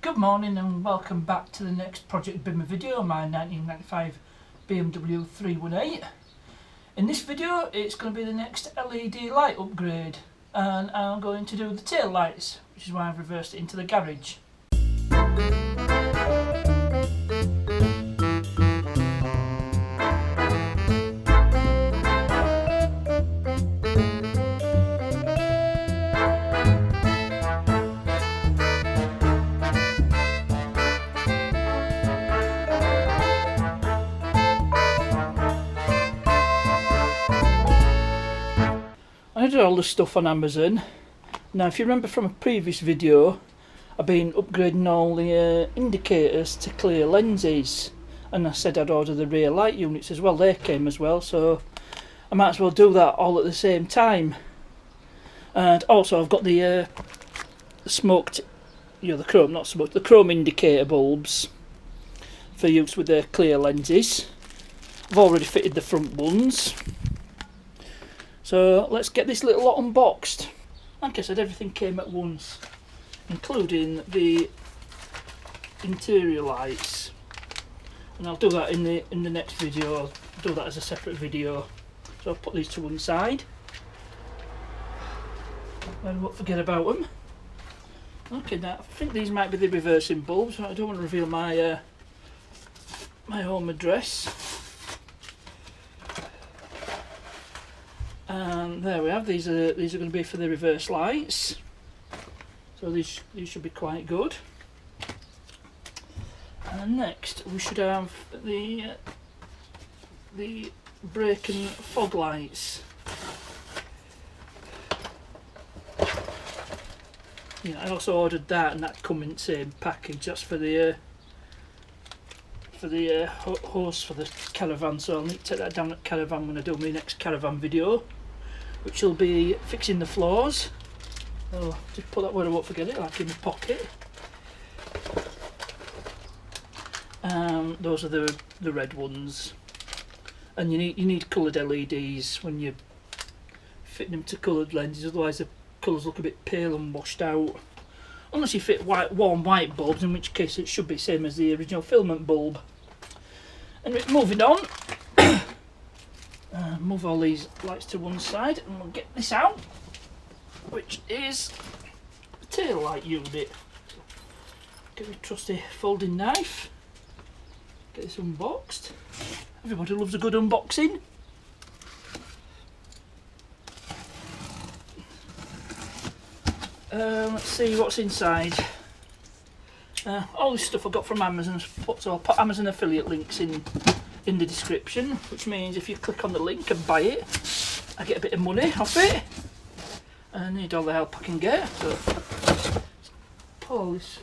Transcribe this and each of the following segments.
Good morning and welcome back to the next Project Bimmer video, my 1995 BMW 318. In this video it's going to be the next LED light upgrade, and I'm going to do the tail lights, which is why I've reversed it into the garage. I did all the stuff on Amazon. Now if you remember from a previous video, I've been upgrading all the indicators to clear lenses, and I said I'd order the rear light units as well. They came as well, so I might as well do that all at the same time. And also I've got the smoked, the chrome, not smoked, the chrome indicator bulbs for use with the clear lenses. I've already fitted the front ones. So let's get this little lot unboxed. Like I said, everything came at once, including the interior lights, and I'll do that in the next video. I'll do that as a separate video. So I'll put these to one side. I won't forget about them. Okay, now I think these might be the reversing bulbs. I don't want to reveal my my home address. And there we have, these are going to be for the reverse lights, so these should be quite good. And next we should have the brake and fog lights. I also ordered that, and that come in the same package. That's for the hose for the caravan, so I'll need to take that down at caravan when I do my next caravan video, which will be fixing the floors. Oh, just put that where I won't forget it, like in my pocket. Those are the red ones, and you need coloured LEDs when you're fitting them to coloured lenses, otherwise the colours look a bit pale and washed out. Unless you fit warm white bulbs, in which case it should be the same as the original filament bulb. And moving on, move all these lights to one side, and we'll get this out, which is the tail light unit. Get my trusty folding knife, get this unboxed. Everybody loves a good unboxing. Let's see what's inside. All this stuff I got from Amazon, so I'll put Amazon affiliate links in the description, which means if you click on the link and buy it, I get a bit of money off it. I need all the help I can get, so let's pull this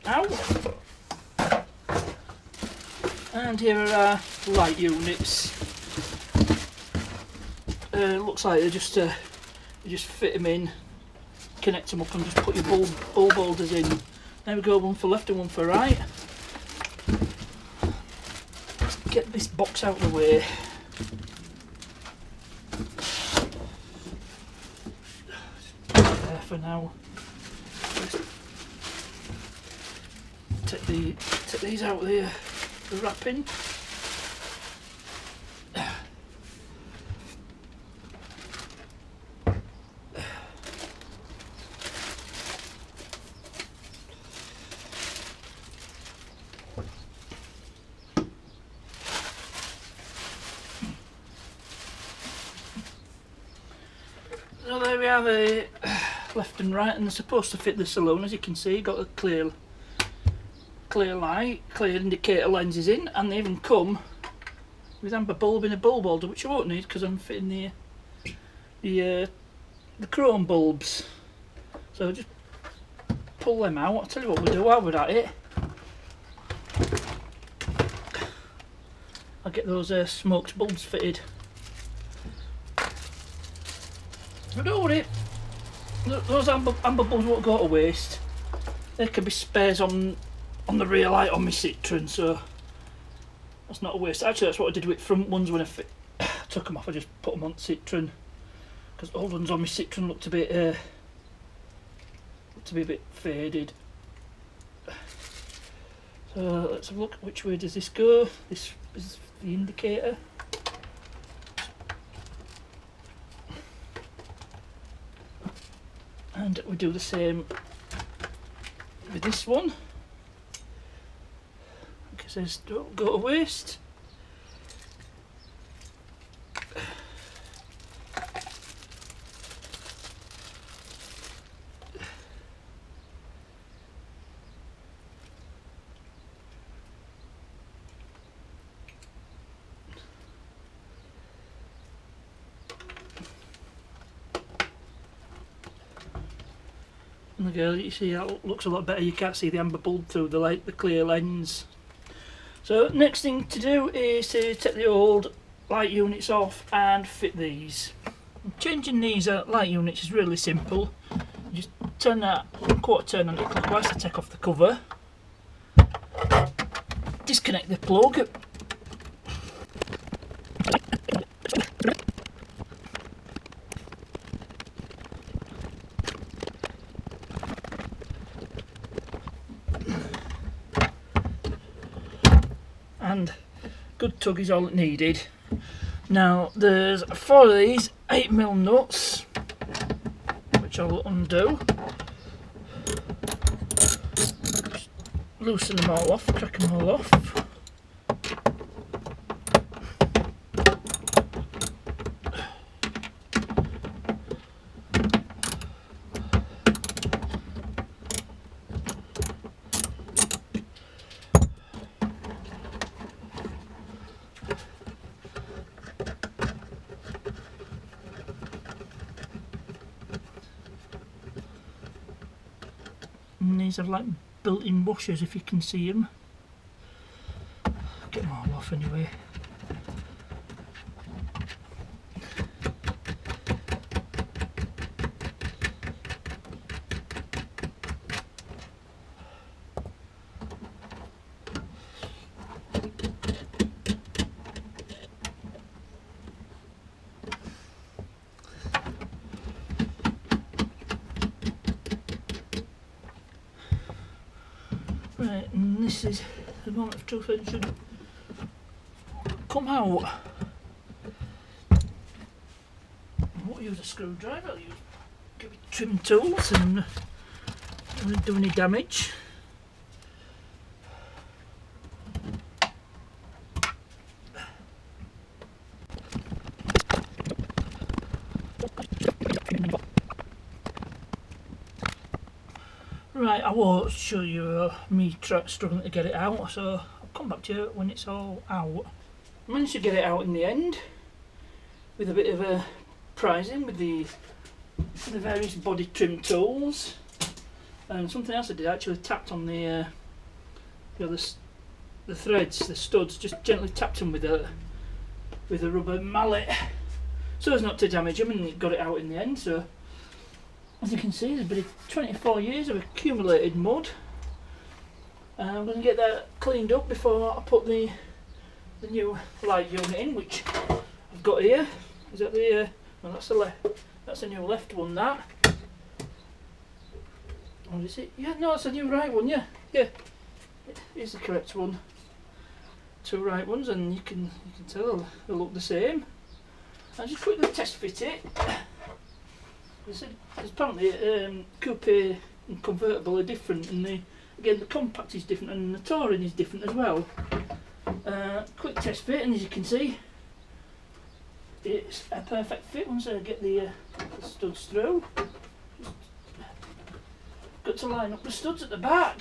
out. And here are our light units. Looks like they just fit them in, connect them up, and just put your bulb holders in. There we go, one for left and one for right. Let's get this box out of the way. There for now. Take these out of the wrapping. So there we have a left and right, and they're supposed to fit the saloon. As you can see, got a clear light, clear indicator lenses in, and they even come with amber bulb in a bulb holder, which I won't need because I'm fitting the chrome bulbs. So just pull them out. I'll tell you what we'll do while we're at it. I'll get those smoked bulbs fitted. But don't worry, those amber bulbs won't go to waste. There could be spares on the rear light on my Citroen, so that's not a waste. Actually, that's what I did with front ones when I took them off. I just put them on Citroen, because old ones on my Citroen looked a bit faded. So let's have a look, which way does this go? This is the indicator. And we do the same with this one. It says don't go to waste. And again, you see how it looks a lot better. You can't see the amber bulb through the clear lens. So next thing to do is to take the old light units off and fit these. Changing these light units is really simple. You just turn that quarter turn anti-clockwise to take off the cover. Disconnect the plug. And good tug is all it needed. Now there's 4 of these 8mm nuts, which I'll undo. Just loosen them all off, crack them all off. And these have like built-in washers, if you can see them. Get them all off anyway. Right, and this is the moment of truth when it should come out. I won't use a screwdriver, I'll use trim tools and I won't do any damage. Right, I won't show you me struggling to get it out, so I'll come back to you when it's all out. I managed to get it out in the end with a bit of a prizing with the various body trim tools, and something else I did, I actually tapped on the threads, the studs, just gently tapped them with a rubber mallet so as not to damage them, and it got it out in the end. So as you can see, there's been 24 years of accumulated mud. I'm going to get that cleaned up before I put the new light unit in, which I've got here. Is that the well, that's the left. That's the new left one. That. Or is it? Yeah, no, it's the new right one. Yeah, yeah. It is the correct one. 2 right ones, and you can tell they look the same. I'll just quickly test fit it. There's apparently coupe and convertible are different, and again the compact is different, and the touring is different as well. Quick test fit, and as you can see, it's a perfect fit once I get the studs through. Just got to line up the studs at the back.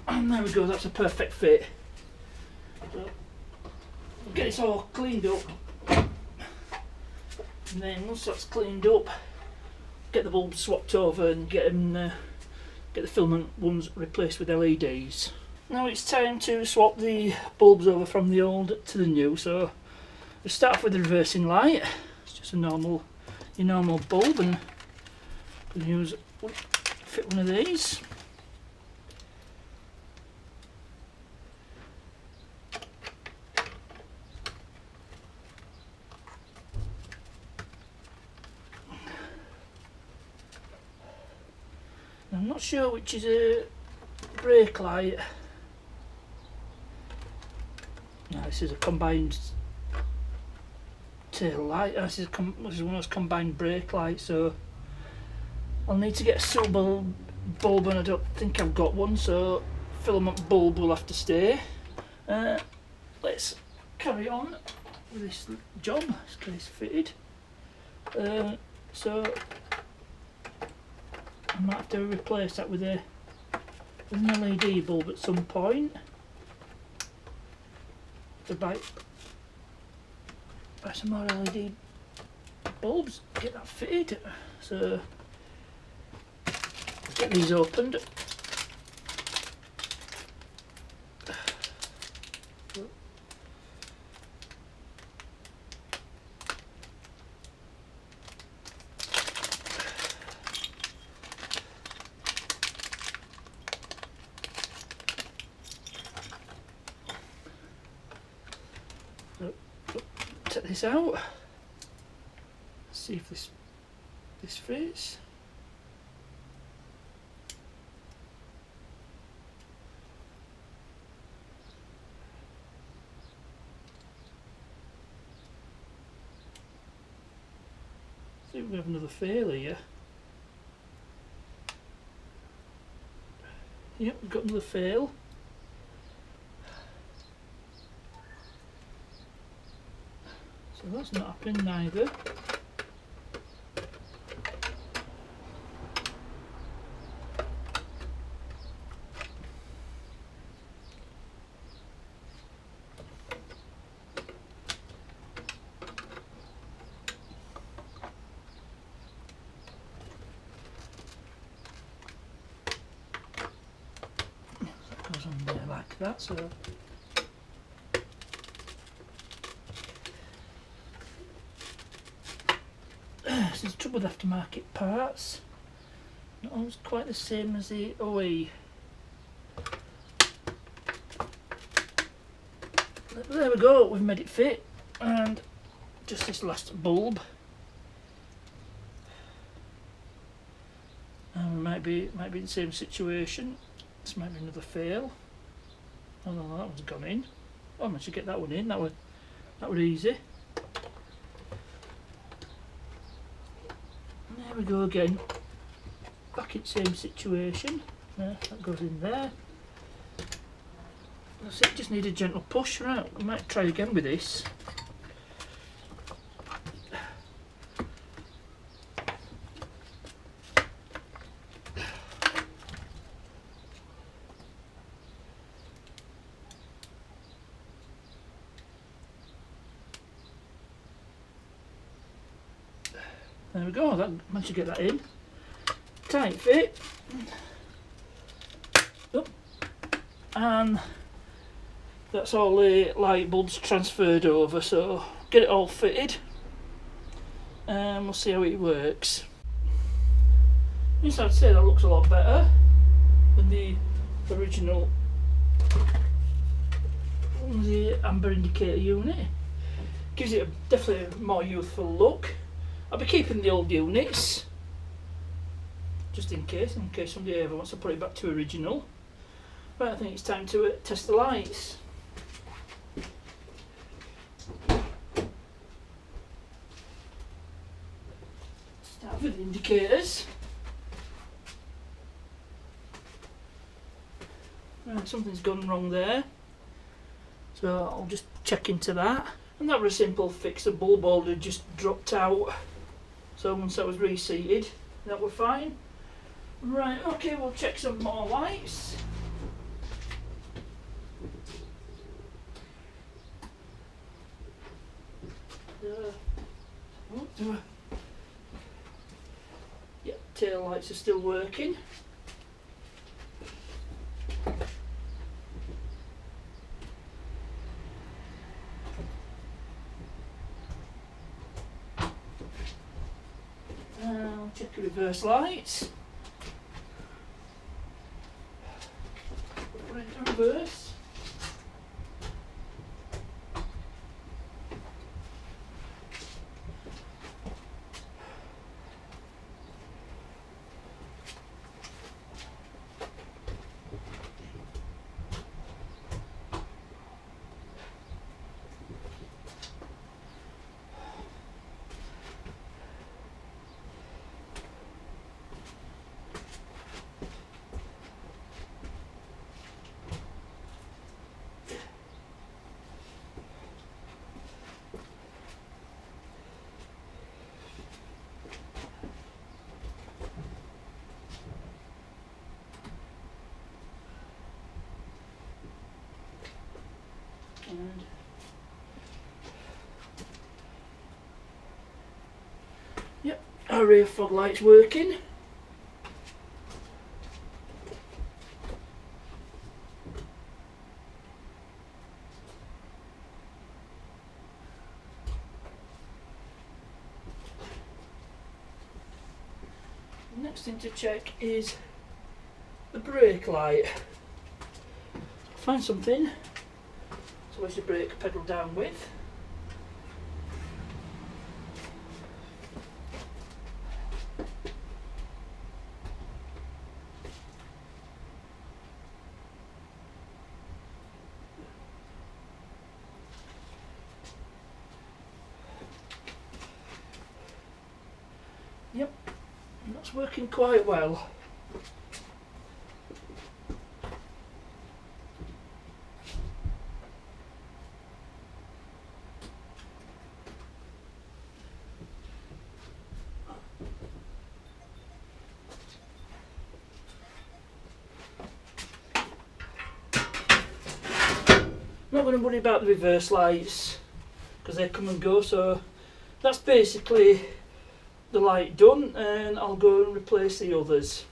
And there we go, that's a perfect fit. So we'll get this all cleaned up, and then once that's cleaned up, get the bulbs swapped over and get the filament ones replaced with LEDs. Now it's time to swap the bulbs over from the old to the new. So we'll start off with the reversing light. It's just a normal bulb, and we'll fit one of these. I'm not sure which is a brake light. No, this is a combined tail light. This is one of those combined brake lights, so I'll need to get a suitable bulb, and I don't think I've got one, so filament bulb will have to stay. Let's carry on with this job. Let's get this fitted. So I might have to replace that with an LED bulb at some point. To buy some more LED bulbs, get that fitted. So let's get these opened. Take this out. See if this fits. See if we have another fail here. Yep, we've got another fail. So that's not happening neither. That goes on there like that, so this is the trouble with aftermarket parts. Not always quite the same as the OE. There we go, we've made it fit, and just this last bulb. And we might be in the same situation. This might be another fail. Oh no, that one's gone in. Oh, I managed to get that one in. That was easy. There we go again. Back in the same situation. That goes in there. That's it, just need a gentle push. Right, I might try again with this. There we go, that managed to get that in. Tight fit. Oh. And that's all the light bulbs transferred over, so get it all fitted and we'll see how it works. Yes, I'd say that looks a lot better than the original, the amber indicator unit. Gives it definitely a more youthful look. I'll be keeping the old units, just in case somebody ever wants to put it back to original. Right, I think it's time to test the lights. Start with the indicators. Right, something's gone wrong there, so I'll just check into that. And that was a simple fix, the bulb holder just dropped out. So once that was reseated, that were fine. Right, okay, we'll check some more lights. Yeah, tail lights are still working. Check the reverse lights. Put it in reverse. Yep, our rear fog light's working. Next thing to check is the brake light. Find something. So where's the brake pedal down with? Yep, that's working quite well. I'm not going to worry about the reverse lights because they come and go, so that's basically the light done, and I'll go and replace the others.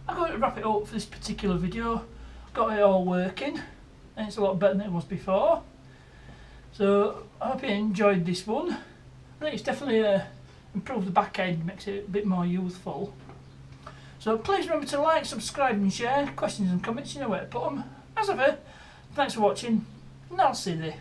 I'm going to wrap it up for this particular video. Got it all working and it's a lot better than it was before, so I hope you enjoyed this one. I think it's definitely improved the back end, makes it a bit more youthful. So please remember to like, subscribe and share. Questions and comments, you know where to put them. As ever, thanks for watching and I'll see you.